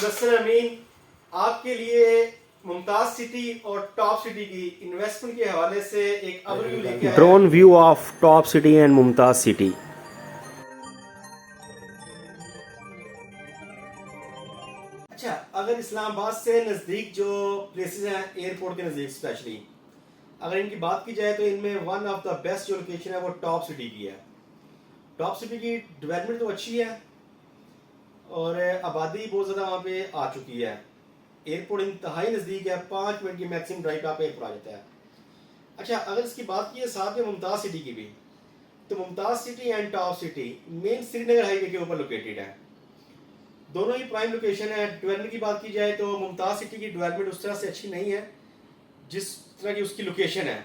मुदस्सिर अमीन आपके लिए मुमताज सिटी और टॉप सिटी की इन्वेस्टमेंट के हवाले से एक ओवरव्यू लेके आया drone view of top city and Mumtaz city. अच्छा, अगर इस्लामाबाद से नज़दीक जो प्लेसेस हैं एयरपोर्ट के नज़दीक स्पेशली अगर इनकी बात की जाए तो इनमें वन ऑफ द बेस्ट जो लोकेशन है वो टॉप सिटी की है। टॉप सिटी की डेवलपमेंट तो अच्छी है और आबादी बहुत ज़्यादा वहाँ पे आ चुकी है। एयरपोर्ट इंतहाई नज़दीक है, 5 मिनट की मैक्सिमम ड्राइव पे एयरपोर्ट आ जाता है। अच्छा, अगर इसकी बात की है साथ में मुमताज़ सिटी की भी, तो Mumtaz city and top city main Srinagar highway के ऊपर लोकेटेड है। दोनों ही प्राइम लोकेशन है। डेवलपमेंट की बात की जाए तो मुमताज़ सिटी की डेवलपमेंट उस तरह से अच्छी नहीं है जिस तरह की उसकी लोकेशन है।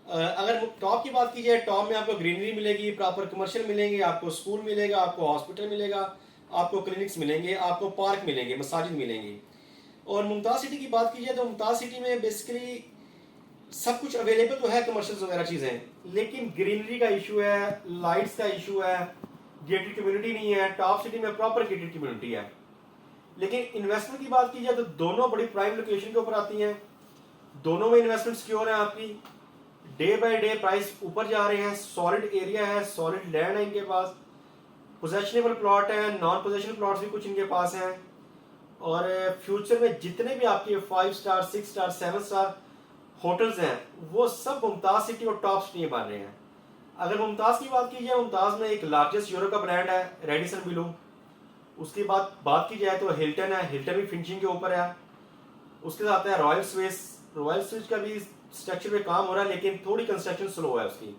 अगर टॉप की बात की जाए, टॉप में आपको ग्रीनरी मिलेगी, प्रॉपर कमर्शियल मिलेंगे, आपको स्कूल मिलेगा, आपको हॉस्पिटल मिलेगा, आपको क्लिनिक्स मिलेंगे, आपको पार्क मिलेंगे, मसाजिद मिलेंगी। और मुमताज़ सिटी की बात की जाए तो मुमताज़ सिटी में बेसिकली सब कुछ अवेलेबल तो है, कमर्शियल वगैरह चीज़ें, लेकिन ग्रीनरी का इशू है, लाइट्स का इशू है, गेटेड कम्युनिटी नहीं है। टॉप सिटी में प्रॉपर गेटेड कम्युनिटी है। लेकिन इन्वेस्टमेंट की बात की जाए तो दोनों बड़ी प्राइम लोकेशन के ऊपर आती हैं, दोनों में इन्वेस्टमेंट सिक्योर है आपकी। डे बाय डे प्राइस ऊपर जा रहे हैं, सॉलिड एरिया है, सॉलिड लैंड है इनके पास, पोजेशनेबल प्लॉट है, नॉन पोजेशनल प्लॉट्स भी कुछ इनके पास हैं। और फ्यूचर में जितने भी आपके 5 स्टार 6 स्टार 7 स्टार होटल्स हैं वो सब मुमताज़ सिटी और टॉप सिटी में बन रहे हैं। अगर मुमताज़ की बात की जाए, मुमताज़ में एक लार्जेस्ट यूरो का ब्रांड है रेडिसन ब्लू। उसकी बात की जाए तो हिल्टन है, हिल्टन भी फिनिशिंग के ऊपर है। उसके साथ है रॉयल स्विस। रॉयल स्विस का भी स्ट्रक्चर पे काम हो रहा है लेकिन थोड़ी कंस्ट्रक्शन स्लो है उसकी।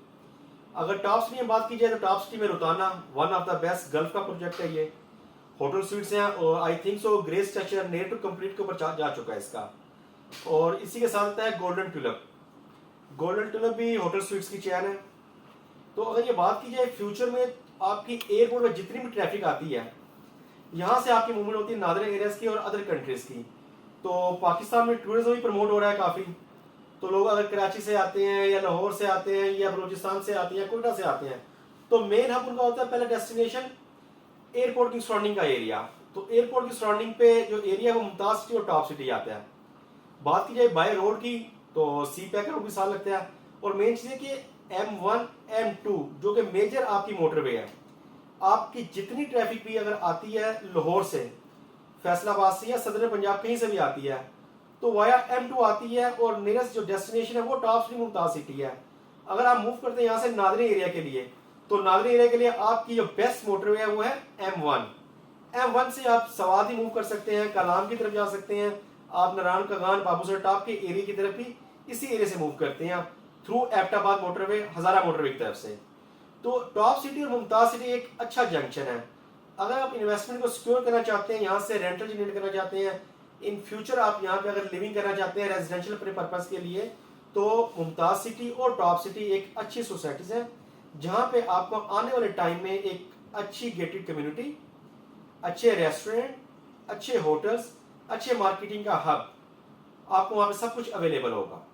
अगर टॉप सिटी में बात की जाए तो टॉप सिटी में Rutana one of the best gulf का प्रोजेक्ट है। ये होटल स्वीट्स हैं और I think so grey structure near to complete के ऊपर जा चुका है इसका। और इसी के साथ है गोल्डन ट्यूलिप। गोल्डन ट्यूलिप भी होटल स्वीट्स की चैन है। तो अगर ये बात की जाए फ्यूचर में आपकी एयरपोर्ट में जितनी भी ट्रैफिक आती है, यहाँ से आपकी मूवमेंट होती है नादर एरियाज की और अदर कंट्रीज की। तो पाकिस्तान में टूरिज्म भी प्रमोट हो रहा है काफ़ी। तो लोग अगर कराची से आते हैं या लाहौर से आते हैं या बलूचिस्तान से आते हैं या कोयटा से आते हैं, तो मेन हब उनका होता है पहला डेस्टिनेशन एयरपोर्ट की सराउंडिंग का एरिया। तो एयरपोर्ट की सराउंडिंग पे जो एरिया है वो मुमताज़ सिटी और टॉप सिटी आता है। बात की जाए बाय रोड की तो सी पैक रोड भी साथ लगता है। और मेन चीज़ है कि M1 M2 जो कि मेजर आपकी मोटरवे है, आपकी जितनी ट्रैफिक भी अगर आती है लाहौर से, फैसलाबाद से या सदर पंजाब कहीं से भी आती है तो वाया M2 आती है और नियरेस्ट जो डेस्टिनेशन है वो टॉप सिटी मुमताज़ सिटी है। अगर आप मूव करते हैं यहाँ से नादरी एरिया के लिए, तो नादरी एरिया के लिए आपकी जो बेस्ट मोटरवे है वो है M1 से आप सवादी मूव कर सकते हैं, कलाम की तरफ जा सकते हैं, आप नारायण कगान बाबूसर टॉप के एरिया की तरफ भी इसी एरिया से मूव करते हैं थ्रू एबटाबाद मोटरवे, हजारा मोटरवे की तरफ से। तो टॉप सिटी और मुमताज़ सिटी एक अच्छा जंक्शन है। अगर आप इन्वेस्टमेंट को सिक्योर करना चाहते हैं, यहाँ से रेंटल जनरेट करना चाहते हैं, इन फ्यूचर आप यहाँ पे अगर लिविंग करना चाहते हैं रेजिडेंशियल अपने पर्पस के लिए, तो मुमताज़ सिटी और टॉप सिटी एक अच्छी सोसाइटीज है जहाँ पे आपको आने वाले टाइम में एक अच्छी गेटेड कम्युनिटी, अच्छे रेस्टोरेंट, अच्छे होटल्स, अच्छे मार्केटिंग का हब, आपको वहाँ पे सब कुछ अवेलेबल होगा।